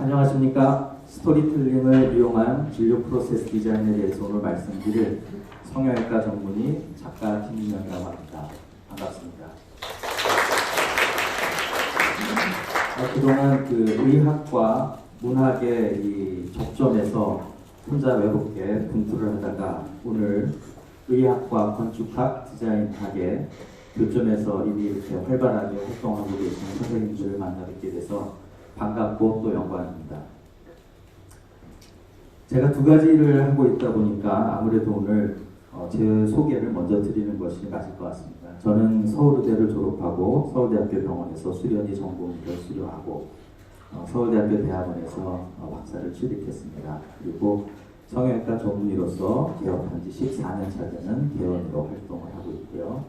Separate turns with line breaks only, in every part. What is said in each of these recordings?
안녕하십니까. 스토리텔링을 이용한 진료 프로세스 디자인에 대해서 오늘 말씀드릴 성형외과 전문의 작가 김민영이라고 합니다. 반갑습니다. 그동안 의학과 문학의 이 접점에서 혼자 외롭게 분투를 하다가 오늘 의학과 건축학, 디자인학의 교점에서 이미 이렇게 활발하게 활동하고 계시는 선생님들을 만나 뵙게 돼서 반갑고 또 영광입니다. 제가 두 가지를 하고 있다 보니까 아무래도 오늘 제 소개를 먼저 드리는 것이 맞을 것 같습니다. 저는 서울의대를 졸업하고 서울대학교 병원에서 수련의 전공의를 수료하고 서울대학교 대학원에서 박사를 취득했습니다. 그리고 성형외과 전문의로서 개업한 지 14년 차 되는 개원으로 활동을 하고 있고요.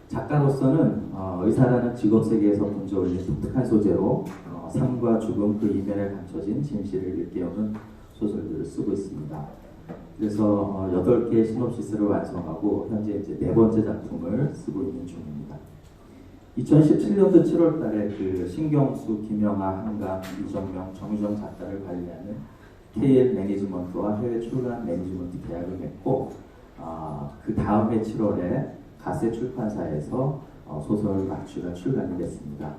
작가로서는 의사라는 직업 세계에서 번져올린 독특한 소재로 삶과 죽음 그 이면에 감춰진 진실을 일깨우는 소설들을 쓰고 있습니다. 그래서 8개의 시놉시스를 완성하고 현재 이제 4번째 작품을 쓰고 있는 중입니다. 2017년도 7월 달에 신경수, 김영하, 한강, 이정명, 정유정 작가를 관리하는 KL 매니지먼트와 해외 출간 매니지먼트 계약을 맺고 그 다음 해 7월에 가세 출판사에서 소설 마취가 출간이 됐습니다.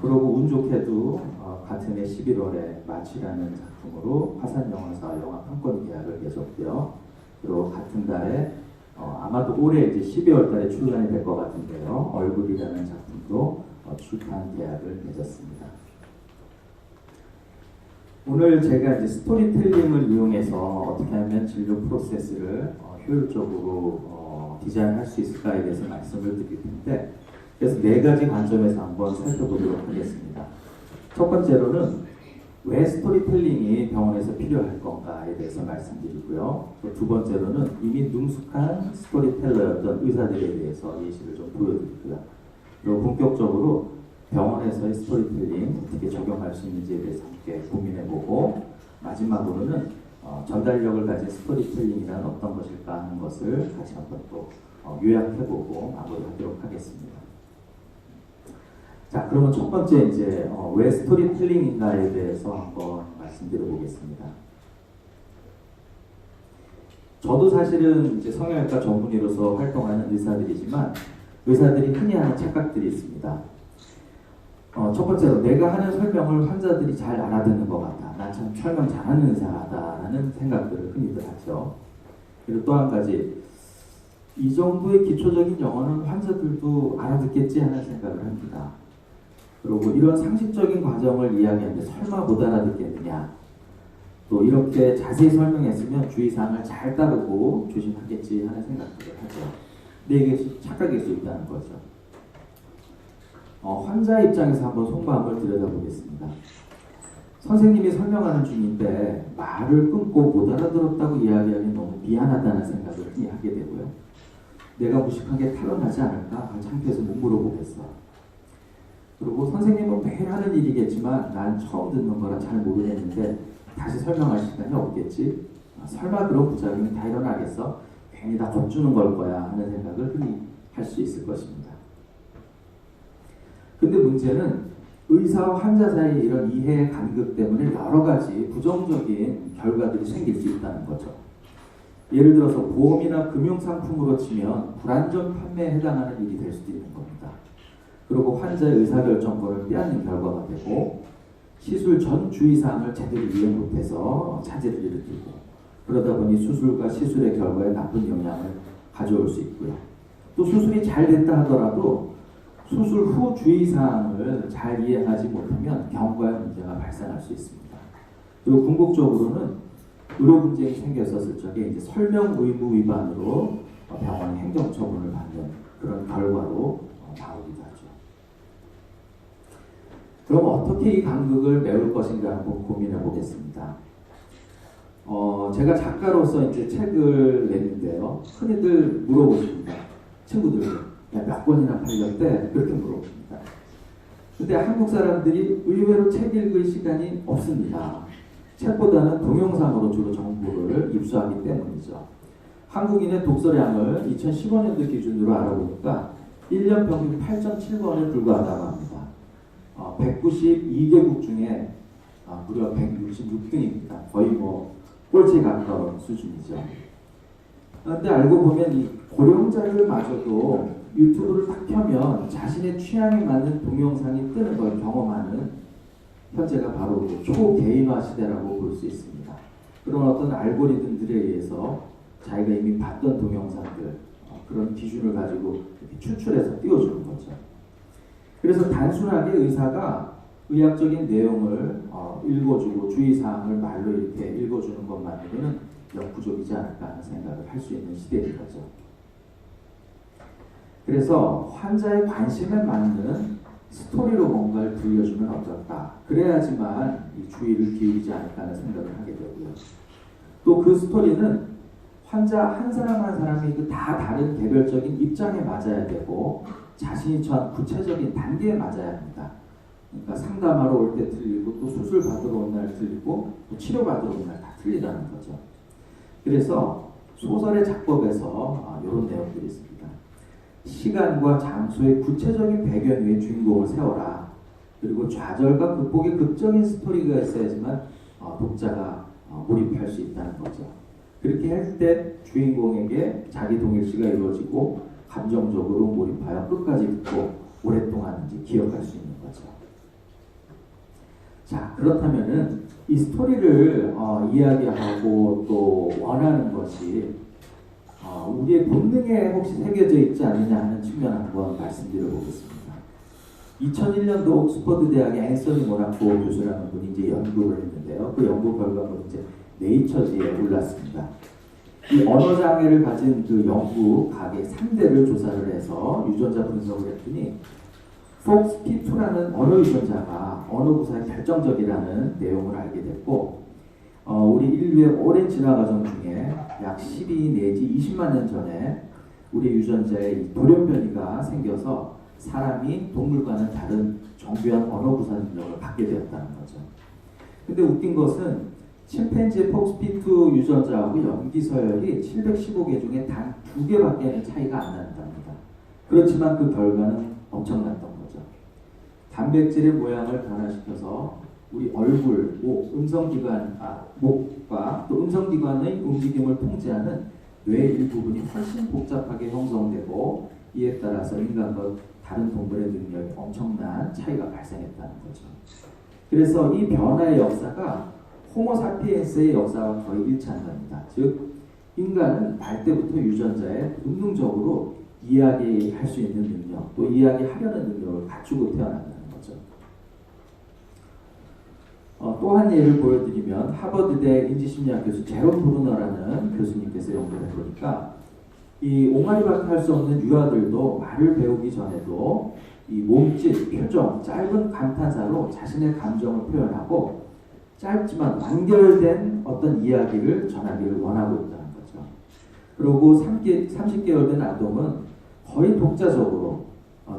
그러고 운 좋게도 같은 해 11월에 마취라는 작품으로 화산영화사 영화판권 계약을 맺었고요. 그리고 같은 달에 아마도 올해 이제 12월 달에 출간이 될 것 같은데요. 얼굴이라는 작품도 출판 계약을 맺었습니다. 오늘 제가 이제 스토리텔링을 이용해서 어떻게 하면 진료 프로세스를 효율적으로 디자인할 수 있을까에 대해서 말씀을 드릴 텐데, 그래서 4가지 관점에서 한번 살펴보도록 하겠습니다. 첫 번째로는 왜 스토리텔링이 병원에서 필요할 건가에 대해서 말씀드리고요. 또 두 번째로는 이미 능숙한 스토리텔러였던 의사들에 대해서 예시를 좀 보여드리고요. 그리고 본격적으로 병원에서의 스토리텔링 어떻게 적용할 수 있는지에 대해서 함께 고민해보고, 마지막으로는 전달력을 가진 스토리텔링이란 어떤 것일까 하는 것을 같이 한번 또 요약해보고 마무리하도록 하겠습니다. 자, 그러면 첫 번째 이제 왜 스토리텔링인가에 대해서 한번 말씀드려보겠습니다. 저도 사실은 이제 성형외과 전문의로서 활동하는 의사들이지만 의사들이 흔히 하는 착각들이 있습니다. 첫 번째로 내가 하는 설명을 환자들이 잘 알아듣는 것 같다. 난 참 설명 잘하는 의사다라는 생각들을 흔히들 하죠. 그리고 또 한 가지, 이 정도의 기초적인 영어는 환자들도 알아듣겠지 하는 생각을 합니다. 그리고 이런 상식적인 과정을 이야기하는데 설마 못 알아듣겠느냐. 또 이렇게 자세히 설명했으면 주의사항을 잘 따르고 조심하겠지 하는 생각들을 하죠. 근데 이게 착각일 수 있다는 거죠. 환자 입장에서 한번 속마음을 들여다보겠습니다. 선생님이 설명하는 중인데 말을 끊고 못 알아들었다고 이야기하기 너무 미안하다는 생각을 흔히 하게 되고요. 내가 무식하게 탈론하지 않을까? 창피해서 못 물어보겠어. 그리고 선생님은 매일 하는 일이겠지만 난 처음 듣는 거라 잘 모르겠는데 다시 설명할 시간이 없겠지? 설마 그런 부작용이 다 일어나겠어? 괜히 다 겁주는 걸 거야 하는 생각을 흔히 할 수 있을 것입니다. 근데 문제는 의사와 환자 사이의 이런 이해 간극 때문에 여러 가지 부정적인 결과들이 생길 수 있다는 거죠. 예를 들어서 보험이나 금융상품으로 치면 불안전 판매에 해당하는 일이 될 수도 있는 겁니다. 그리고 환자의 의사결정권을 빼앗는 결과가 되고, 시술 전 주의사항을 제대로 이해 못해서 차질을 일으키고, 그러다 보니 수술과 시술의 결과에 나쁜 영향을 가져올 수 있고요. 또 수술이 잘 됐다 하더라도 수술 후 주의사항을 잘 이해하지 못하면 경과에 문제가 발생할 수 있습니다. 그리고 궁극적으로는 의료 분쟁이 생겼었을 적에 이제 설명 의무 위반으로 병원의 행정처분을 받는 그런 결과로 나오기도 하죠. 그럼 어떻게 이 간극을 메울 것인가 한번 고민해 보겠습니다. 제가 작가로서 이제 책을 냈는데요. 흔히들 물어보십니다. 친구들. 몇 권이나 팔렸대? 그렇게 물어봅니다. 근데 한국 사람들이 의외로 책 읽을 시간이 없습니다. 책보다는 동영상으로 주로 정보를 입수하기 때문이죠. 한국인의 독서량을 2015년도 기준으로 알아보니까 1년 평균 8.7권에 불과하다고 합니다. 192개국 중에 무려 166등입니다. 거의 뭐 꼴찌에 가까운 수준이죠. 그런데 알고 보면 이 고령자들마저도 유튜브를 딱 켜면 자신의 취향에 맞는 동영상이 뜨는 걸 경험하는 현재가 바로 그 초개인화 시대라고 볼 수 있습니다. 그런 어떤 알고리즘들에 의해서 자기가 이미 봤던 동영상들, 그런 기준을 가지고 이렇게 추출해서 띄워주는 거죠. 그래서 단순하게 의사가 의학적인 내용을 읽어주고 주의사항을 말로 이렇게 읽어주는 것만으로는 역부족이지 않을까 하는 생각을 할 수 있는 시대인 거죠. 그래서 환자의 관심에 맞는 스토리로 뭔가를 들려주면 어떨까. 그래야지만 이 주의를 기울이지 않을까 하는 생각을 하게 되고요. 또 그 스토리는 환자 한 사람 한 사람이 그 다 다른 개별적인 입장에 맞아야 되고 자신이 처한 구체적인 단계에 맞아야 합니다. 그러니까 상담하러 올 때 틀리고 또 수술 받으러 온 날 틀리고 또 치료 받으러 온 날 다 틀리다는 거죠. 그래서 소설의 작법에서 이런 내용들이 있습니다. 시간과 장소의 구체적인 배경 위에 주인공을 세워라. 그리고 좌절과 극복의 극적인 스토리가 있어야지만 독자가 몰입할 수 있다는 거죠. 그렇게 할 때 주인공에게 자기 동일시가 이루어지고 감정적으로 몰입하여 끝까지 듣고 오랫동안 이제 기억할 수 있는 거죠. 자, 그렇다면은 이 스토리를 이야기하고 또 원하는 것이 우리의 본능에 혹시 새겨져 있지 않느냐 하는 측면 한번 말씀드려 보겠습니다. 2001년도 옥스퍼드 대학의 앤서니 모나코 교수라는 분이 이제 연구를 했는데요. 그 연구 결과물이 이제 네이처지에 올랐습니다. 이 언어 장애를 가진 그 연구 가게 3대를 조사를 해서 유전자 분석을 했더니 폭스P2라는 언어 유전자가 언어 구사에 결정적이라는 내용을 알게 됐고 우리 인류의 오랜 진화 과정 중에 약 12 내지 20만 년 전에 우리 유전자에 돌연변이가 생겨서 사람이 동물과는 다른 정교한 언어 구사 능력을 갖게 되었다는 거죠. 근데 웃긴 것은 침팬지의 폭스P2 유전자하고 염기 서열이 715개 중에 단 2개밖에 차이가 안 난답니다. 그렇지만 그 결과는 엄청났던 거죠. 단백질의 모양을 변화시켜서 우리 얼굴, 목, 목과 또 음성기관의 움직임을 통제하는 뇌 일부분이 훨씬 복잡하게 형성되고 이에 따라서 인간과 다른 동물의 능력이 엄청난 차이가 발생했다는 거죠. 그래서 이 변화의 역사가 호모사피엔스의 역사와 거의 일치한 겁니다. 즉 인간은 날 때부터 유전자에 본능적으로 이야기할 수 있는 능력, 또 이야기하려는 능력을 갖추고 태어난다는 거죠. 또 한 예를 보여드리면 하버드대 인지심리학 교수 제롬 브루너라는 교수님께서 연구를 해보니까 이 옹알이밖에 할 수 없는 유아들도 말을 배우기 전에도 이 몸짓, 표정, 짧은 감탄사로 자신의 감정을 표현하고 짧지만 완결된 어떤 이야기를 전하기를 원하고 있다는 거죠. 그리고 30개월 된 아동은 거의 독자적으로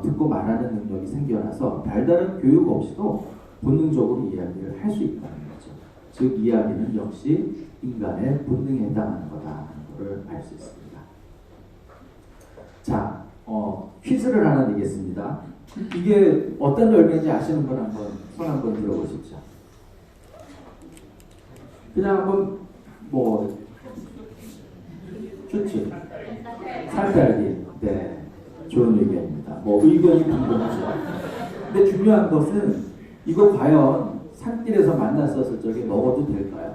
듣고 말하는 능력이 생겨나서 별다른 교육 없이도 본능적으로 이야기를 할 수 있다는 거죠. 즉 이야기는 역시 인간의 본능에 해당하는 거다 하는 것을 알 수 있습니다. 자, 퀴즈를 하나 드리겠습니다. 이게 어떤 열매인지 아시는 분 한번 손 한번 들어보십시오. 그냥 한번 추측. 산딸기. 네, 좋은 의견입니다. 의견이 궁금하죠. 근데 중요한 것은 이거 과연 산길에서 만났었을 적에 먹어도 될까요?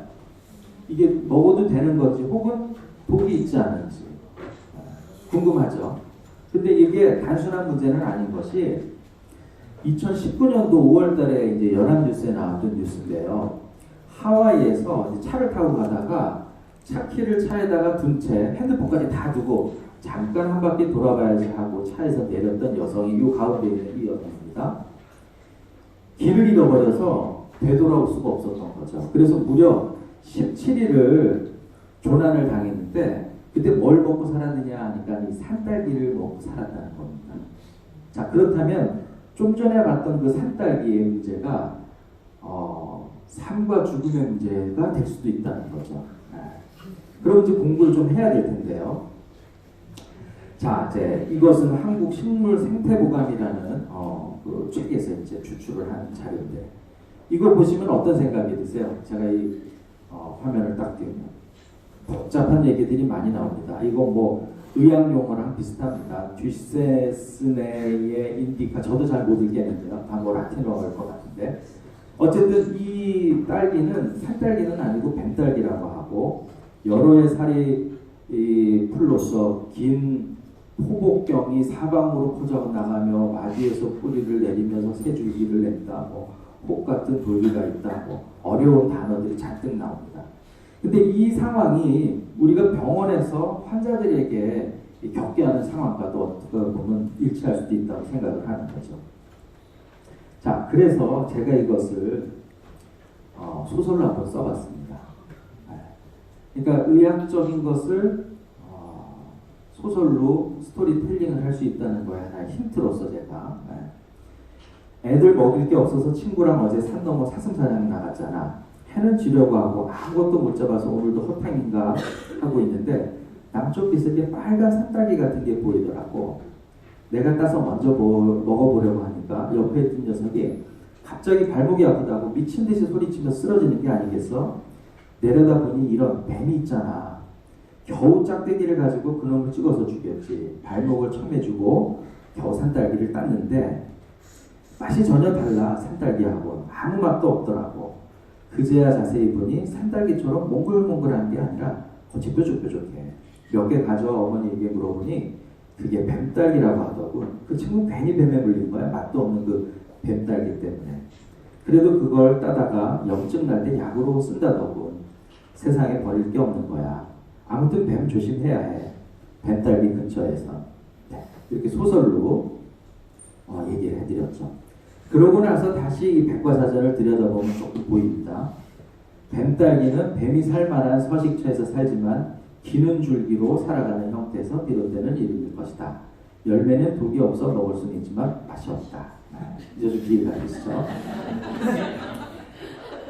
이게 먹어도 되는 건지 혹은 독이 있지 않은지 궁금하죠. 근데 이게 단순한 문제는 아닌 것이 2019년도 5월달에 이제 연합뉴스에 나왔던 뉴스인데요. 하와이에서 이제 차를 타고 가다가 차 키를 차에다가 둔 채 핸드폰까지 다 두고 잠깐 한 바퀴 돌아봐야지 하고 차에서 내렸던 여성이 이 가운데 있는 이 여성입니다. 길을 잃어버려서 되돌아올 수가 없었던 거죠. 그래서 무려 17일을 조난을 당했는데 그때 뭘 먹고 살았느냐 하니까 이 산딸기를 먹고 살았다는 겁니다. 자, 그렇다면 좀 전에 봤던 그 산딸기의 문제가 삶과 죽음의 문제가 될 수도 있다는 거죠. 그럼 이제 공부를 좀 해야 될 텐데요. 자, 이제 이것은 한국식물생태보감이라는 그 책에서 이제 추출을 한 자료인데 이거 보시면 어떤 생각이 드세요? 제가 이 화면을 딱 띄우면 복잡한 얘기들이 많이 나옵니다. 이거 뭐 의학 용어랑 비슷합니다. 쥐세스네의 인디카 저도 잘 못 읽겠는데요. 다 뭐 라틴어일 것 같은데 어쨌든 이 딸기는 산딸기는 아니고 뱀딸기라고 하고 여러 해 살이 풀로서 긴 포복경이 사방으로 퍼져 나가며 마디에서 뿌리를 내리면서 새 줄기를 낸다. 혹 같은 돌기가 있다. 어려운 단어들이 잔뜩 나옵니다. 근데 이 상황이 우리가 병원에서 환자들에게 겪게 하는 상황과도 어떻게 보면 일치할 수도 있다고 생각을 하는 거죠. 자, 그래서 제가 이것을 소설로 한번 써봤습니다. 그러니까 의학적인 것을 소설로 스토리텔링을 할 수 있다는 거에 하나의 힌트로서 제가 애들 먹일 게 없어서 친구랑 어제 산 넘어 사슴사냥 나갔잖아. 해는 지려고 하고 아무것도 못 잡아서 오늘도 허탕인가 하고 있는데 남쪽 비석에 빨간 산딸기 같은 게 보이더라고. 내가 따서 먼저 먹어보려고 하니까 옆에 있던 녀석이 갑자기 발목이 아프다고 미친 듯이 소리치며 쓰러지는 게 아니겠어? 내려다보니 이런 뱀이 있잖아. 겨우 짝대기를 가지고 그놈을 찍어서 죽였지. 발목을 청매주고 겨우 산딸기를 땄는데 맛이 전혀 달라. 산딸기하고 아무 맛도 없더라고. 그제야 자세히 보니 산딸기처럼 몽글몽글한 게 아니라 거치 뾰족뾰족해. 몇 개 가져와 어머니에게 물어보니 그게 뱀딸기라고 하더군. 그 친구 괜히 뱀에 물린 거야. 맛도 없는 그 뱀딸기 때문에. 그래도 그걸 따다가 염증 날 때 약으로 쓴다더군. 세상에 버릴 게 없는 거야. 아무튼 뱀 조심해야 해. 뱀딸기 근처에서. 네, 이렇게 소설로 얘기를 해드렸죠. 그러고 나서 다시 이 백과사전을 들여다보면 조금 보입니다. 뱀딸기는 뱀이 살만한 서식처에서 살지만 기는 줄기로 살아가는 형태에서 비롯되는 이름일 것이다. 열매는 독이 없어 먹을 수는 있지만 맛이 없다. 이제 좀 이해가 되시죠?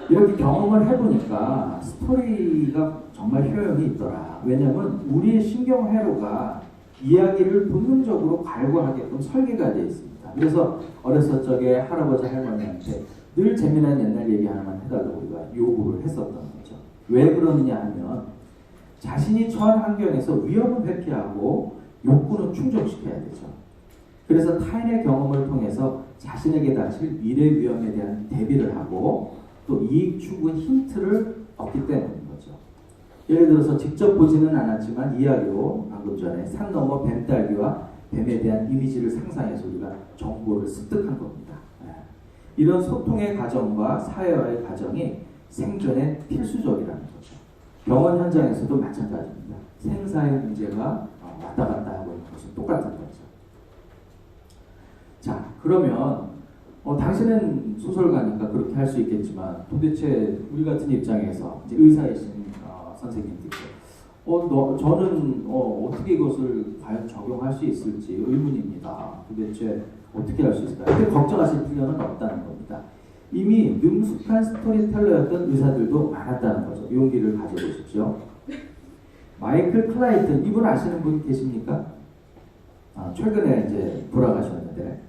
이렇게 경험을 해보니까 스토리가 정말 효용이 있더라. 왜냐하면 우리의 신경회로가 이야기를 본능적으로 갈구하게끔 설계가 되어 있습니다. 그래서 어렸을 적에 할아버지 할머니한테 늘 재미난 옛날 얘기 하나만 해달라고 우리가 요구를 했었던 거죠. 왜 그러느냐 하면 자신이 처한 환경에서 위험을 회피하고 욕구는 충족시켜야 되죠. 그래서 타인의 경험을 통해서 자신에게 닥칠 미래 위험에 대한 대비를 하고 또 이익 추구 힌트를 얻기 때문인 거죠. 예를 들어서 직접 보지는 않았지만 이야기로 방금 전에 산 넘어 뱀딸기와 뱀에 대한 이미지를 상상해서 우리가 정보를 습득한 겁니다. 이런 소통의 과정과 사회화의 과정이 생존에 필수적이라는 거죠. 병원 현장에서도 마찬가지입니다. 생사의 문제가 왔다 갔다 하고 있는 것은 똑같은 거죠. 자, 그러면 당신은 소설가니까 그렇게 할 수 있겠지만 도대체 우리 같은 입장에서 이제 의사이신 선생님들께 저는 어떻게 이것을 과연 적용할 수 있을지 의문입니다. 도대체 어떻게 할 수 있을까요? 그렇게 걱정하실 필요는 없다는 겁니다. 이미 능숙한 스토리텔러였던 의사들도 많았다는 거죠. 용기를 가져보십시오. 마이클 클라이튼, 이분 아시는 분 계십니까? 최근에 이제 돌아가셨는데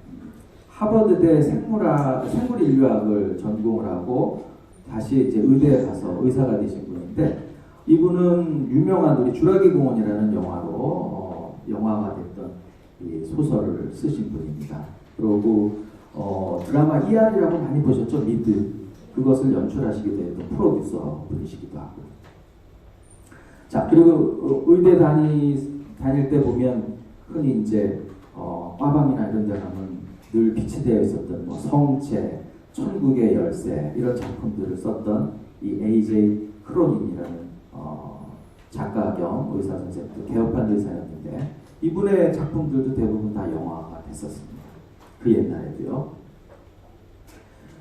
하버드대 생물인류학을 전공을 하고 다시 이제 의대에 가서 의사가 되신 분인데 이분은 유명한 우리 주라기 공원이라는 영화로 영화가 됐던 이 소설을 쓰신 분입니다. 그리고 드라마 ER이라고 많이 보셨죠? 미드. 그것을 연출하시기도 했던 프로듀서 분이시기도 하고. 자, 그리고 의대 다닐 때 보면 흔히 이제 과방이나 이런 데 가면 늘 비치되어 있었던 뭐 성체, 천국의 열쇠 이런 작품들을 썼던 이 A.J. 크로닌이라는 작가 겸 의사 선생님, 개업한 의사였는데 이분의 작품들도 대부분 다 영화가 됐었습니다. 그 옛날에도요.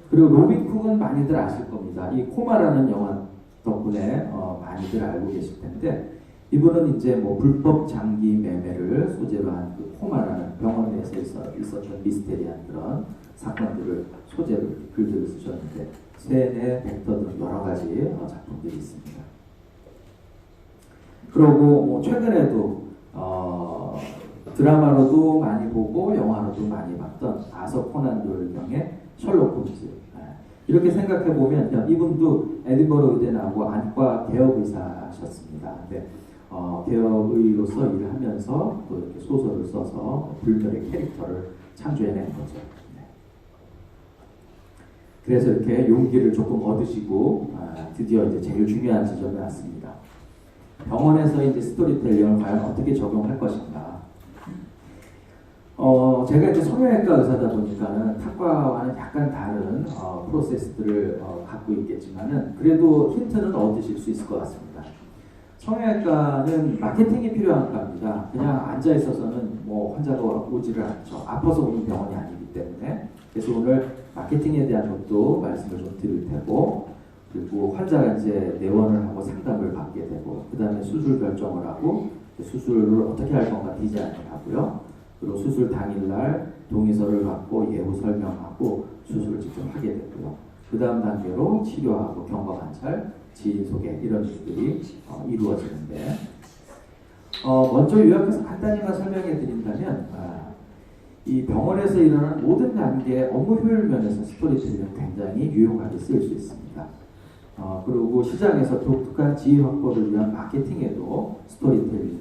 그리고 로빈 쿡은 많이들 아실 겁니다. 이 코마라는 영화 덕분에 많이들 알고 계실 텐데 이분은 이제 뭐 불법 장기 매매를 소재로 한 그 코마라는 병원 내에서 있었던 미스테리한 그런 사건들을 소재로 글들을 쓰셨는데 쇠뇌, 벡터 등 여러 가지 작품들이 있습니다. 그리고 뭐 최근에도 드라마로도 많이 보고 영화로도 많이 봤던 아서 코난 도일경의 셜록 홈즈. 이렇게 생각해 보면 이분도 에딘버러 의대 나오고 안과 개혁의사셨습니다. 근데 개혁의로서 일을 하면서 또 이렇게 소설을 써서 불멸의 캐릭터를 창조해낸 거죠. 그래서 이렇게 용기를 조금 얻으시고 드디어 이제 제일 중요한 지점에 왔습니다. 병원에서 이제 스토리텔링을 과연 어떻게 적용할 것인가. 제가 이제 성형외과 의사다 보니까는 탁과와는 약간 다른 프로세스들을 갖고 있겠지만은 그래도 힌트는 얻으실 수 있을 것 같습니다. 성형외과는 마케팅이 필요한 과입니다. 그냥 앉아 있어서는 뭐 환자가 오지를 않죠. 아파서 오는 병원이 아니기 때문에. 그래서 오늘 마케팅에 대한 것도 말씀을 좀 드릴 테고, 그리고 환자가 이제 내원을 하고 상담을 받게 되고, 그 다음에 수술 결정을 하고 수술을 어떻게 할 건가 디자인을 하고요. 그리고 수술 당일날 동의서를 받고 예후 설명하고 수술을 직접 하게 되고요. 그 다음 단계로 치료하고 경과 관찰, 지인 소개 이런 일들이 이루어지는데 먼저 요약해서 간단히만 설명해 드린다면 이 병원에서 일어나는 모든 단계의 업무 효율 면에서 스토리텔링은 굉장히 유용하게 쓰일 수 있습니다. 그리고 시장에서 독특한 지위 확보를 위한 마케팅에도 스토리텔링이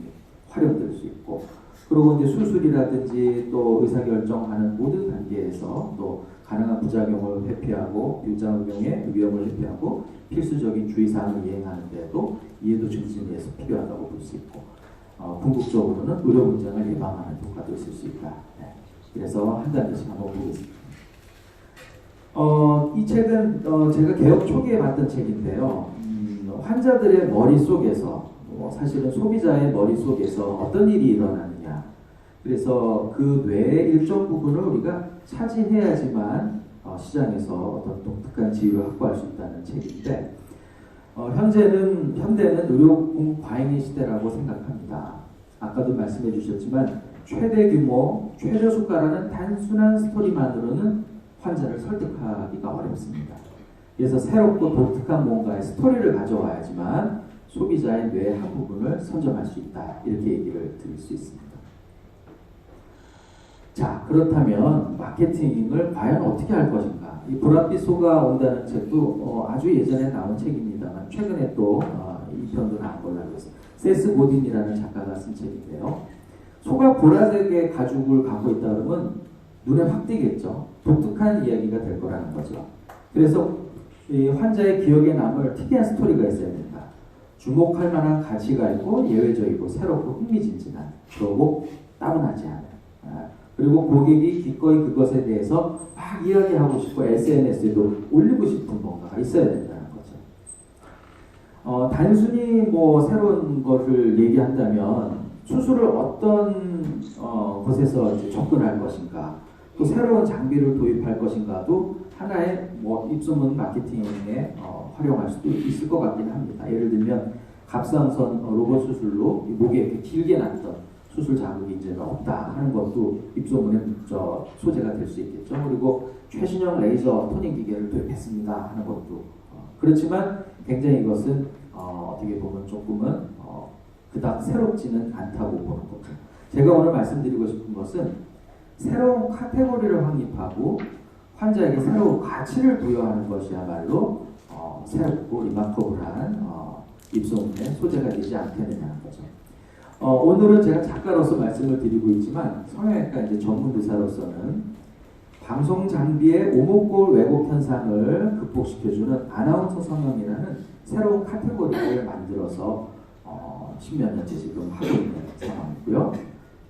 활용될 수 있고, 그리고 이제 수술이라든지 또 의사결정하는 모든 단계에서 또 가능한 부작용을 회피하고 유작용의 위험을 회피하고 필수적인 주의사항을 이행하는 데도 이해도 증진을 위해서 필요하다고 볼 수 있고, 궁극적으로는 의료 분쟁을 예방하는 효과도 있을 수 있다. 그래서 한 단계씩 한번 보겠습니다. 이 책은 제가 개업 초기에 봤던 책인데요. 환자들의 머릿속에서 사실은 소비자의 머릿속에서 어떤 일이 일어나느냐, 그래서 그 뇌의 일정 부분을 우리가 차지해야지만 시장에서 어떤 독특한 지위를 확보할 수 있다는 책인데 현대는 의료 과잉의 시대라고 생각합니다. 아까도 말씀해 주셨지만 최대 규모, 최저 수가라는 단순한 스토리만으로는 환자를 설득하기가 어렵습니다. 그래서 새롭고 독특한 뭔가의 스토리를 가져와야지만 소비자의 뇌의 한 부분을 선점할 수 있다. 이렇게 얘기를 드릴 수 있습니다. 자, 그렇다면 마케팅을 과연 어떻게 할 것인가? 이 보랏빛 소가 온다는 책도 아주 예전에 나온 책입니다만 최근에 또 이 편도 나온 걸로 알고 있습니다. 세스 고딘이라는 작가가 쓴 책인데요. 소가 보라색의 가죽을 갖고 있다 그러면 눈에 확 띄겠죠. 독특한 이야기가 될 거라는 거죠. 그래서 이 환자의 기억에 남을 특이한 스토리가 있어야 된다. 주목할 만한 가치가 있고 예외적이고 새롭고 흥미진진한, 그리고 따분하지 않은, 그리고 고객이 기꺼이 그것에 대해서 막 이야기하고 싶고 SNS에도 올리고 싶은 뭔가가 있어야 된다는 거죠. 단순히 뭐 새로운 것을 얘기한다면 수술을 어떤 곳에서 이제 접근할 것인가, 또 새로운 장비를 도입할 것인가도 하나의 뭐 입소문 마케팅에 활용할 수도 있을 것 같긴 합니다. 예를 들면 갑상선 로봇 수술로 목에 이렇게 길게 났던 수술 자국이 이제는 없다 하는 것도 입소문의 소재가 될 수 있겠죠. 그리고 최신형 레이저 토닝 기계를 도입했습니다 하는 것도 그렇지만 굉장히 이것은 어떻게 보면 조금은 그닥 새롭지는 않다고 보는 거죠. 제가 오늘 말씀드리고 싶은 것은 새로운 카테고리를 확립하고 환자에게 새로운 가치를 부여하는 것이야말로 새롭고 리마커블한 입소문의 소재가 되지 않겠느냐는 거죠. 오늘은 제가 작가로서 말씀을 드리고 있지만 성형외과 이제 전문 의사로서는 방송 장비의 오목골 왜곡 현상을 극복시켜주는 아나운서 성형이라는 새로운 카테고리를 만들어서 십몇 년째 지금 하고 있는 상황이고요.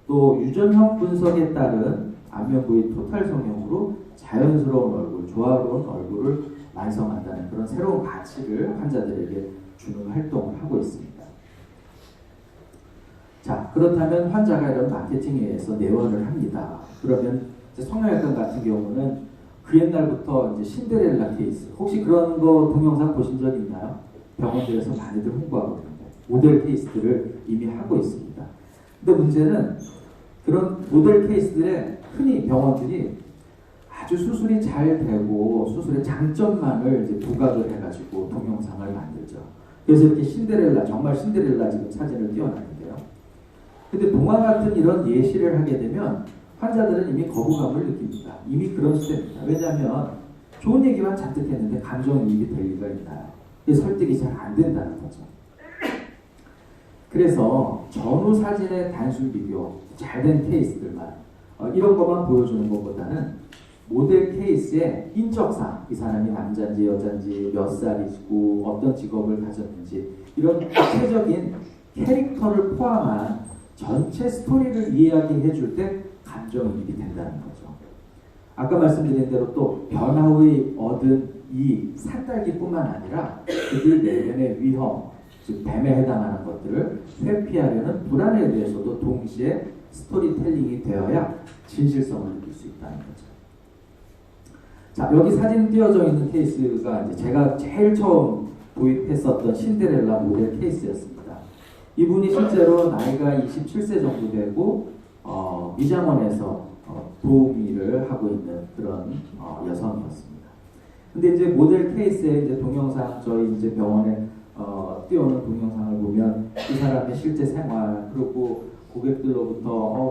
또 유전형 분석에 따른 안면 부위 토탈 성형으로 자연스러운 얼굴, 조화로운 얼굴을 완성한다는 그런 새로운 가치를 환자들에게 주는 활동을 하고 있습니다. 자, 그렇다면 환자가 이런 마케팅에 의해서 내원을 합니다. 그러면 이제 성형외과 같은 경우는 그 옛날부터 이제 신데렐라 케이스, 혹시 그런 거 동영상 보신 적 있나요? 병원들에서 많이들 홍보하고 있는데 모델 케이스들을 이미 하고 있습니다. 근데 문제는 그런 모델 케이스들에 흔히 병원들이 아주 수술이 잘 되고 수술의 장점만을 이제 부각을 해가지고 동영상을 만들죠. 그래서 이렇게 신데렐라, 정말 신데렐라 지금 사진을 띄워놨는데요. 근데 동화 같은 이런 예시를 하게 되면 환자들은 이미 거부감을 느낍니다. 이미 그런 시대입니다. 왜냐하면 좋은 얘기만 잔뜩 했는데 감정이입이 될 리가 있나요? 설득이 잘 안 된다는 거죠. 그래서 전후 사진의 단순 비교, 잘된 케이스들만 이런 것만 보여주는 것보다는 모델 케이스의 인적상, 이 사람이 남자인지 여자인지 몇 살이고 어떤 직업을 가졌는지 이런 구체적인 캐릭터를 포함한 전체 스토리를 이야기해 줄 때 감정이입이 된다는 거죠. 아까 말씀드린 대로 또 변화 후에 얻은 이 산딸기뿐만 아니라 그들 내면의 위험, 즉 뱀에 해당하는 것들을 회피하려는 불안에 대해서도 동시에 스토리텔링이 되어야 진실성을 느낄 수 있다는 거죠. 자, 여기 사진 띄어져 있는 케이스가 이제 제가 제일 처음 도입했었던 신데렐라 모델 케이스였습니다. 이분이 실제로 나이가 27세 정도 되고 미장원에서 도우미를 하고 있는 그런 여성이었습니다. 근데 이제 모델 케이스의 이제 동영상 저희 이제 병원에 띄워놓은 동영상을 보면 이 사람의 실제 생활 그리고 고객들로부터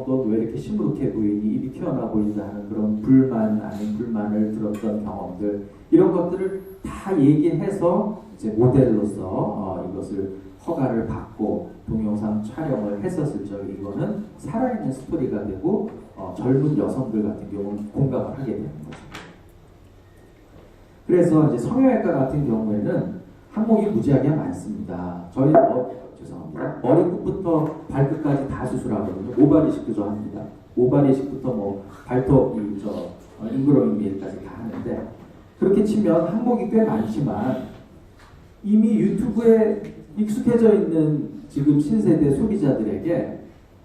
너 왜 이렇게 시무룩해 보이니 입이 튀어나와 보인다 하는 그런 불만 아닌 불만을 들었던 경험들 이런 것들을 다 얘기해서 이제 모델로서 이것을 허가를 받고 동영상 촬영을 했었을 적에 이거는 살아있는 스토리가 되고 젊은 여성들 같은 경우는 공감을 하게 되는 거죠. 그래서 이제 성형외과 같은 경우에는 항목이 무지하게 많습니다. 저희 죄송합니다. 머리끝부터 발끝까지 다 수술하거든요. 모발 이식도 합니다. 모발 이식부터 뭐 발톱, 인그로잉까지 다 하는데 그렇게 치면 항목이 꽤 많지만 이미 유튜브에 익숙해져 있는 지금 신세대 소비자들에게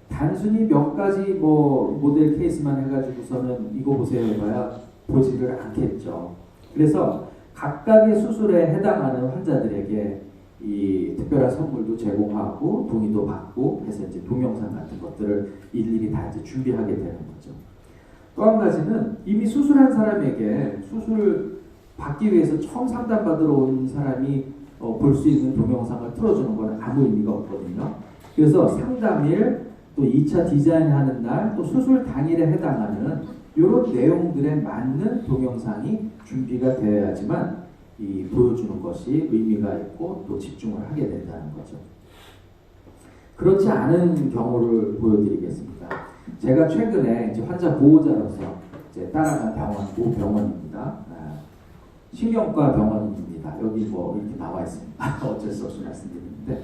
단순히 몇 가지 뭐 모델 케이스만 해가지고서는 이거 보세요 해봐야 보지를 않겠죠. 그래서 각각의 수술에 해당하는 환자들에게 이 특별한 선물도 제공하고 동의도 받고 해서 이제 동영상 같은 것들을 일일이 다 이제 준비하게 되는 거죠. 또 한 가지는 이미 수술한 사람에게 수술을 받기 위해서 처음 상담받으러 온 사람이 볼 수 있는 동영상을 틀어주는 거는 아무 의미가 없거든요. 그래서 상담일, 또 2차 디자인하는 날, 또 수술 당일에 해당하는 이런 내용들에 맞는 동영상이 준비가 되어야지만 이 보여주는 것이 의미가 있고 또 집중을 하게 된다는 거죠. 그렇지 않은 경우를 보여드리겠습니다. 제가 최근에 이제 환자 보호자로서 이제 따라간 병원, 병원입니다. 신경과 병원입니다. 여기 뭐 이렇게 나와 있습니다. 어쩔 수 없이 말씀드리는데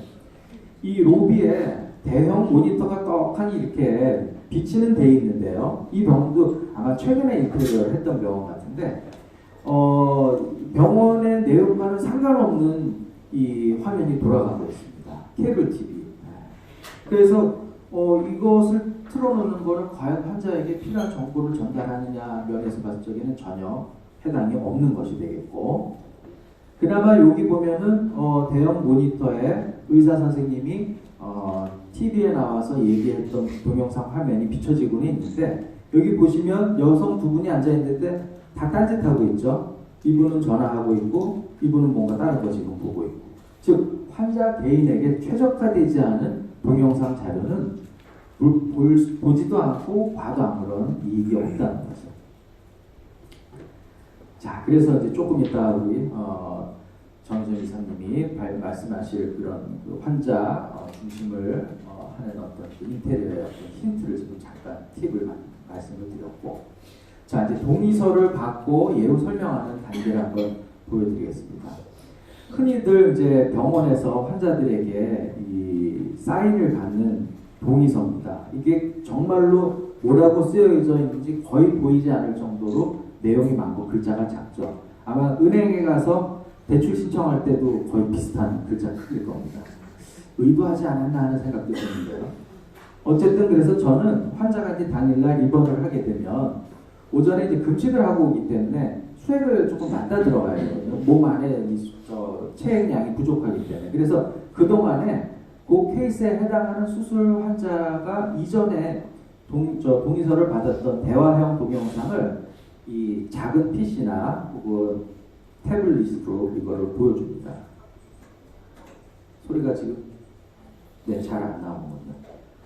이 로비에 대형 모니터가 떡하니 이렇게 비치는 데 있는데요. 이 병원도 아마 최근에 인테리어를 했던 병원 같은데 병원의 내용과는 상관없는 이 화면이 돌아가고 있습니다. 케이블 TV. 그래서 이것을 틀어놓는 거는 과연 환자에게 필요한 정보를 전달하느냐 면에서 봤을 적에는 전혀 해당이 없는 것이 되겠고, 그나마 여기 보면은 대형 모니터에 의사 선생님이 TV에 나와서 얘기했던 동영상 화면이 비춰지고는 있는데, 여기 보시면 여성 두 분이 앉아 있는데 다 딴짓하고 있죠. 이분은 전화하고 있고 이분은 뭔가 다른 거 지금 보고 있고, 즉 환자 개인에게 최적화되지 않은 동영상 자료는 보지도 않고 봐도 아무런 이익이 없다는 거죠. 자, 그래서 이제 조금 이따 우리 정선 이사님이 말씀하실 그런 그 환자 중심을 하는 어떤 그 인테리어의 어떤 힌트를 지금 잠깐 팁을 말씀을 드렸고, 자, 이제 동의서를 받고 예우 설명하는 단계를 한번 보여드리겠습니다. 흔히들 이제 병원에서 환자들에게 이 사인을 받는 동의서입니다. 이게 정말로 뭐라고 쓰여져 있는지 거의 보이지 않을 정도로 내용이 많고 글자가 작죠. 아마 은행에 가서 대출 신청할 때도 거의 비슷한 글자 크기일 겁니다. 의도하지 않았나 하는 생각도 드는데요. 어쨌든 그래서 저는 환자가 이제 당일날 입원을 하게 되면 오전에 이제 금식을 하고 오기 때문에 수액을 조금 갖다 들어가야 되거든요. 몸 안에 체액량이 부족하기 때문에. 그래서 그동안에 그 케이스에 해당하는 수술 환자가 이전에 동의서를 받았던 대화형 동영상을 이 작은 PC나 혹은 태블릿으로 이거를 보여줍니다. 소리가 지금 잘 안 나오는군요.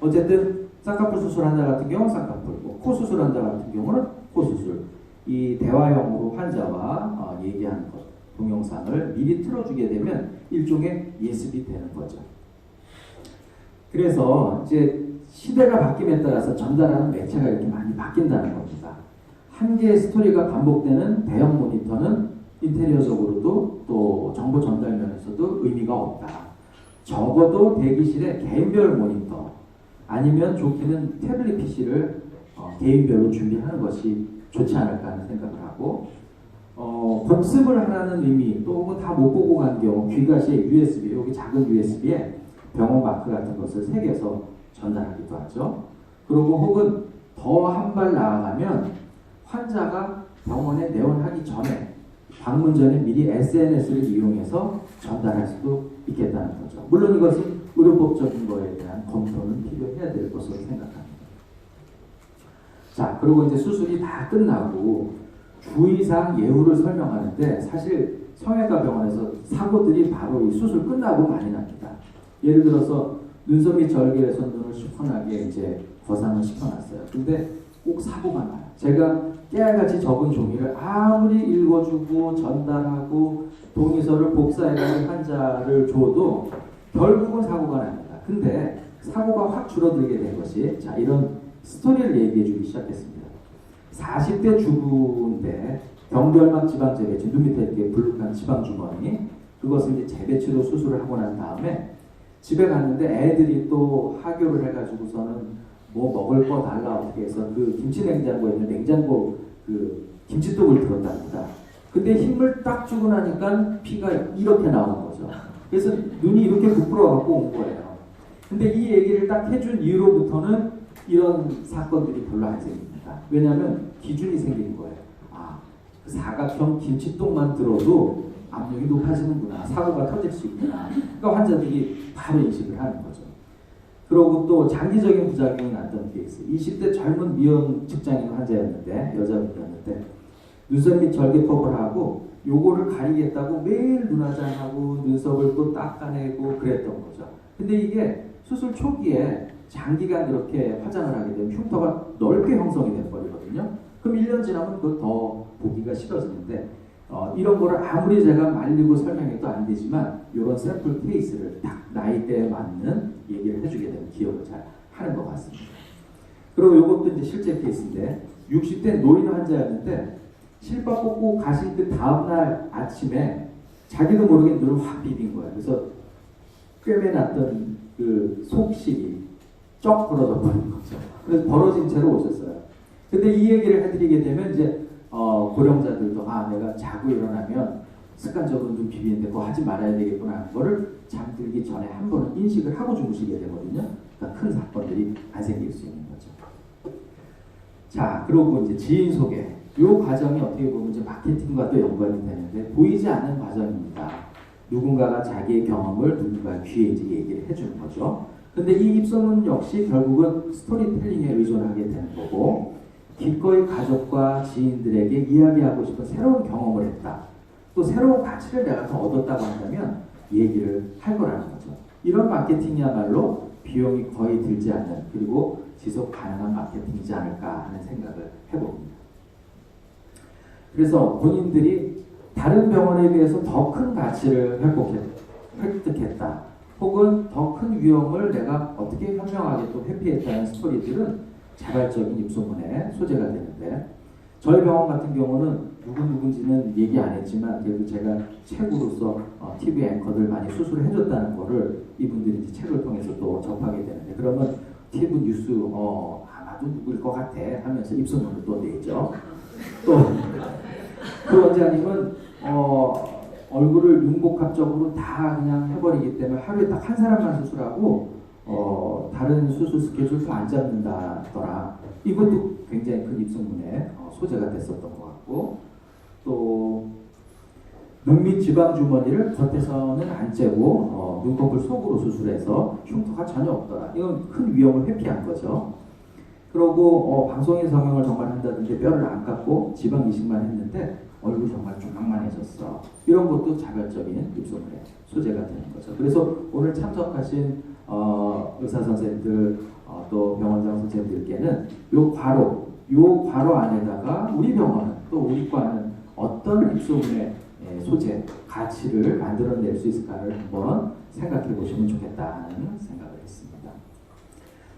어쨌든 쌍꺼풀 수술 환자 같은 경우는 쌍꺼풀, 코 수술 환자 같은 경우는 코 수술. 이 대화형으로 환자와 얘기하는 것, 동영상을 미리 틀어주게 되면 일종의 예습이 되는 거죠. 그래서 이제 시대가 바뀜에 따라서 전달하는 매체가 이렇게 많이 바뀐다는 겁니다. 한 개의 스토리가 반복되는 대형 모니터는 인테리어적으로도 또 정보 전달 면에서도 의미가 없다. 적어도 대기실에 개인별 모니터 아니면 좋게는 태블릿 PC를 개인별로 준비하는 것이 좋지 않을까 하는 생각을 하고 복습을 하라는 의미 또 다 못 보고 간 경우 귀가시에 USB, 여기 작은 USB에 병원 마크 같은 것을 새겨서 전달하기도 하죠. 그리고 혹은 더 한 발 나아가면 환자가 병원에 내원하기 전에 방문 전에 미리 SNS를 이용해서 전달할 수도 있겠다는 거죠. 물론 이것은 의료법적인 거에 대한 검토는 필요해야 될 것으로 생각합니다. 자, 그리고 이제 수술이 다 끝나고 주의사항 예우를 설명하는데 사실 성형외과 병원에서 사고들이 바로 이 수술 끝나고 많이 납니다. 예를 들어서 눈썹 및 절개에서 눈을 시원하게 이제 거상을 시켜놨어요. 근데 꼭 사고가 나요. 제가 깨알같이 적은 종이를 아무리 읽어주고 전달하고 동의서를 복사해가지고 환자를 줘도 결국은 사고가 납니다. 근데 사고가 확 줄어들게 된 것이 자 이런 스토리를 얘기해주기 시작했습니다. 40대 주부인데 경결막 지방 재배치, 눈 밑에 이렇게 불룩한 지방 주머니 그것을 이제 재배치로 수술을 하고 난 다음에 집에 갔는데 애들이 또 하교를 해가지고서는 뭐 먹을 거 달라 어떻게 해서 그 김치 냉장고에 있는 냉장고 그 김치독을 들었답니다. 근데 힘을 딱 주고 나니까 피가 이렇게 나온 거죠. 그래서 눈이 이렇게 부풀어갖고 온 거예요. 근데 이 얘기를 딱 해준 이후로부터는 이런 사건들이 별로 안 생깁니다. 왜냐하면 기준이 생기는 거예요. 아, 그 사각형 김치독만 들어도 압력이 높아지는구나. 사고가 터질 수 있구나. 그러니까 환자들이 바로 인식을 하는 거죠. 그리고 또 장기적인 부작용이 났던 케이스. 20대 젊은 미용 직장인 환자였는데 여자분이었는데 눈썹 및 절개 컵을 하고 요거를 가리겠다고 매일 눈화장하고 눈썹을 또 닦아내고 그랬던 거죠. 근데 이게 수술 초기에 장기간 그렇게 화장을 하게 되면 흉터가 넓게 형성이 돼버리거든요. 그럼 1년 지나면 그거 더 보기가 싫어지는데 이런 거를 아무리 제가 말리고 설명해도 안 되지만 이런 샘플 케이스를 딱 나이대에 맞는 얘기를 해주게 되면 기억을 잘 하는 것 같습니다. 그리고 이것도 이제 실제 케이스인데 60대 노인 환자였는데 실밥 꽂고 가실 그 다음날 아침에 자기도 모르게 눈을 확 비빈 거예요. 그래서 꿰매놨던 그 속실이 쩍 벌어져 버린 거죠. 그래서 벌어진 채로 오셨어요. 근데 이 얘기를 해드리게 되면 이제 고령자들도 내가 자고 일어나면 습관적으로 좀 비비는데 그거 하지 말아야 되겠구나 하는 거를 잠들기 전에 한 번은 인식을 하고 주무시게 되거든요. 그러니까 큰 사건들이 안 생길 수 있는 거죠. 자, 그리고 이제 지인 소개. 이 과정이 어떻게 보면 이제 마케팅과도 연관이 되는데 보이지 않는 과정입니다. 누군가가 자기의 경험을 누군가 귀에 이제 얘기를 해주는 거죠. 근데 이 입소문 역시 결국은 스토리텔링에 의존하게 되는 거고 기꺼이 가족과 지인들에게 이야기하고 싶은 새로운 경험을 했다. 또 새로운 가치를 내가 더 얻었다고 한다면 얘기를 할 거라는 거죠. 이런 마케팅이야말로 비용이 거의 들지 않는 그리고 지속 가능한 마케팅이지 않을까 하는 생각을 해봅니다. 그래서 본인들이 다른 병원에 비해서 더 큰 가치를 획득했다. 혹은 더 큰 위험을 내가 어떻게 현명하게 또 회피했다는 스토리들은 자발적인 입소문의 소재가 되는데 저희 병원 같은 경우는 누군지는 얘기 안 했지만 그래도 제가 책으로서 TV 앵커들 많이 수술을 해줬다는 거를 이분들이 이제 책을 통해서 또 접하게 되는데 그러면 TV 뉴스 아마도 누구일 것 같아 하면서 입소문을 또 내죠. 또 그 원장님은 얼굴을 융복합적으로 다 그냥 해버리기 때문에 하루에 딱 한 사람만 수술하고 다른 수술 스케줄도 안 잡는다더라. 이것도 굉장히 큰 입소문의 소재가 됐었던 것 같고 또 눈 밑 지방 주머니를 겉에서는 안 째고 눈꺼풀 속으로 수술해서 흉터가 전혀 없더라. 이건 큰 위험을 회피한 거죠. 그리고 방송인 성형을 정말 한다든지 뼈를 안 깎고 지방 이식만 했는데 얼굴 정말 조망만해졌어. 이런 것도 자발적인 입소문의 소재가 되는 거죠. 그래서 오늘 참석하신 의사 선생님들 또 병원장 선생님들께는 요 괄호 안에다가 우리 병원은 또 우리 과는 어떤 입소문의 소재, 가치를 만들어낼 수 있을까를 한번 생각해 보시면 좋겠다는 생각을 했습니다.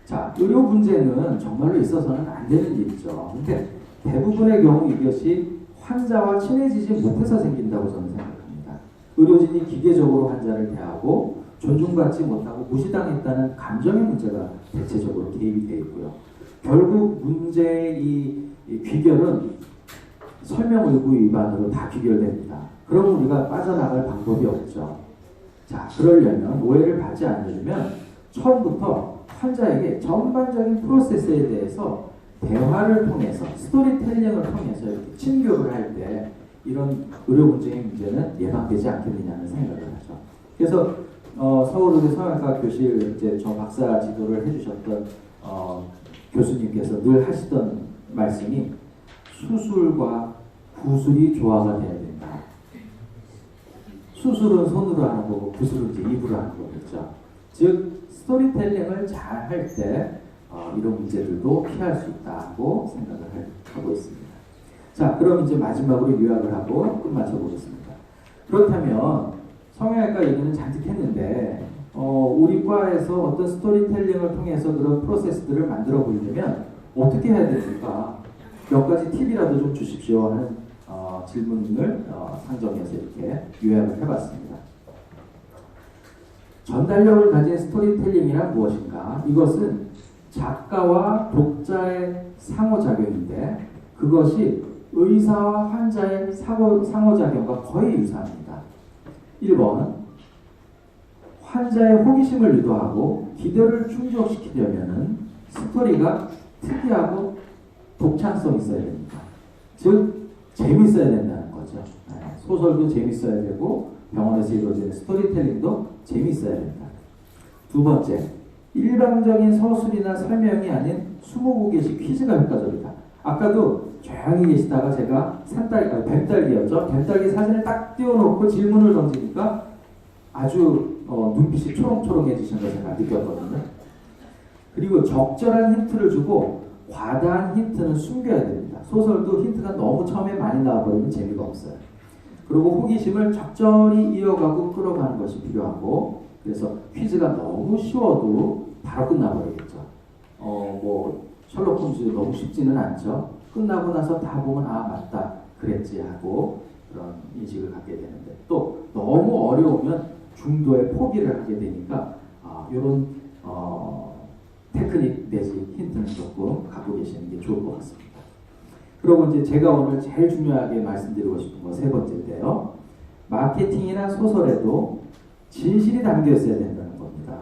자, 의료 문제는 정말로 있어서는 안 되는 일이죠. 근데 대부분의 경우 이것이 환자와 친해지지 못해서 생긴다고 저는 생각합니다. 의료진이 기계적으로 환자를 대하고 존중받지 못하고 무시당했다는 감정의 문제가 대체적으로 개입이 되어 있고요. 결국 문제의 이 귀결은 설명의무 위반으로 다 귀결됩니다. 그럼 우리가 빠져나갈 방법이 없죠. 자, 그러려면 오해를 받지 않으려면 처음부터 환자에게 전반적인 프로세스에 대해서 대화를 통해서 스토리텔링을 통해서 이렇게 친교를 할 때 이런 의료 문제의 문제는 예방되지 않겠느냐는 생각을 하죠. 그래서 서울의대 성형외과 교실 이제 저 박사 지도를 해주셨던 교수님께서 늘 하시던 말씀이 수술과 구술이 조화가 돼야 된다. 수술은 손으로 하는 거고 구술은 이제 입으로 하는 거겠죠. 즉 스토리텔링을 잘 할 때 이런 문제들도 피할 수 있다고 생각을 하고 있습니다. 자, 그럼 이제 마지막으로 요약을 하고 끝마쳐 보겠습니다. 그렇다면 성형외과 얘기는 잔뜩 했는데 우리 과에서 어떤 스토리텔링을 통해서 그런 프로세스들을 만들어 보려면 어떻게 해야 됩니까? 몇 가지 팁이라도 좀 주십시오 하는 질문을 상정해서 이렇게 요약을 해봤습니다. 전달력을 가진 스토리텔링이란 무엇인가? 이것은 작가와 독자의 상호작용인데 그것이 의사와 환자의 상호작용과 거의 유사합니다. 1번 환자의 호기심을 유도하고 기대를 충족시키려면 스토리가 특이하고 독창성이 있어야 됩니다. 즉 재밌어야 된다는 거죠. 소설도 재밌어야 되고 병원에서 이루어지는 스토리텔링도 재밌어야 된다. 두 번째, 일방적인 서술이나 설명이 아닌 20개씩 퀴즈가 효과적이다. 아까도 조용히 계시다가 제가 뱀딸기였죠. 뱀딸기 사진을 딱 띄워놓고 질문을 던지니까 아주 눈빛이 초롱초롱해지신 걸 제가 느꼈거든요. 그리고 적절한 힌트를 주고 과다한 힌트는 숨겨야 됩니다. 소설도 힌트가 너무 처음에 많이 나와버리면 재미가 없어요. 그리고 호기심을 적절히 이어가고 끌어가는 것이 필요하고 그래서 퀴즈가 너무 쉬워도 바로 끝나버리겠죠. 뭐 셜록 홈즈 너무 쉽지는 않죠. 끝나고 나서 다 보면 아 맞다 그랬지 하고 그런 인식을 갖게 되는데 또 너무 어려우면 중도에 포기를 하게 되니까 이런 테크닉 내지 힌트는 조금 갖고 계시는 게 좋을 것 같습니다. 그리고 이제 제가 오늘 제일 중요하게 말씀드리고 싶은 거 세 번째인데요. 마케팅이나 소설에도 진실이 담겨 있어야 된다는 겁니다.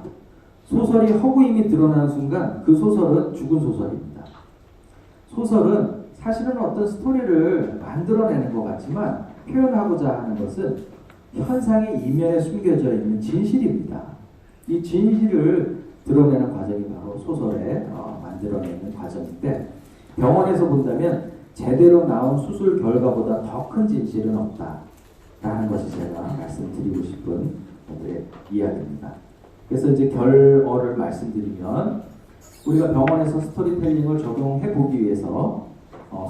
소설이 허구임이 드러나는 순간 그 소설은 죽은 소설입니다. 소설은 사실은 어떤 스토리를 만들어내는 것 같지만 표현하고자 하는 것은 현상의 이면에 숨겨져 있는 진실입니다. 이 진실을 드러내는 과정이 바로 소설에 만들어내는 과정인데 병원에서 본다면 제대로 나온 수술 결과보다 더 큰 진실은 없다라는 것이 제가 말씀드리고 싶은 오늘의 이야기입니다. 그래서 이제 결어를 말씀드리면 우리가 병원에서 스토리텔링을 적용해 보기 위해서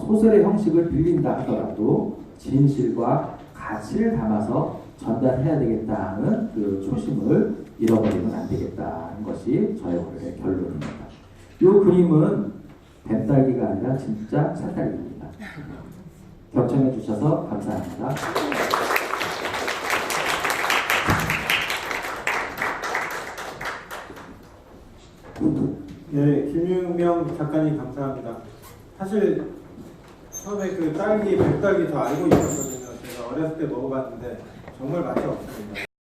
소설의 형식을 빌린다 하더라도 진실과 가치를 담아서 전달해야 되겠다는 그 초심을 잃어버리면 안 되겠다는 것이 저의 오늘의 결론입니다. 이 그림은 뱀딸기가 아니라 진짜 산딸기입니다. 경청해 주셔서 감사합니다.
네, 김유명 작가님 감사합니다. 사실 처음에 그 딸기, 뱀딸기 저 알고 있었거든요. 제가 어렸을 때 먹어봤는데 정말 맛이 없습니다.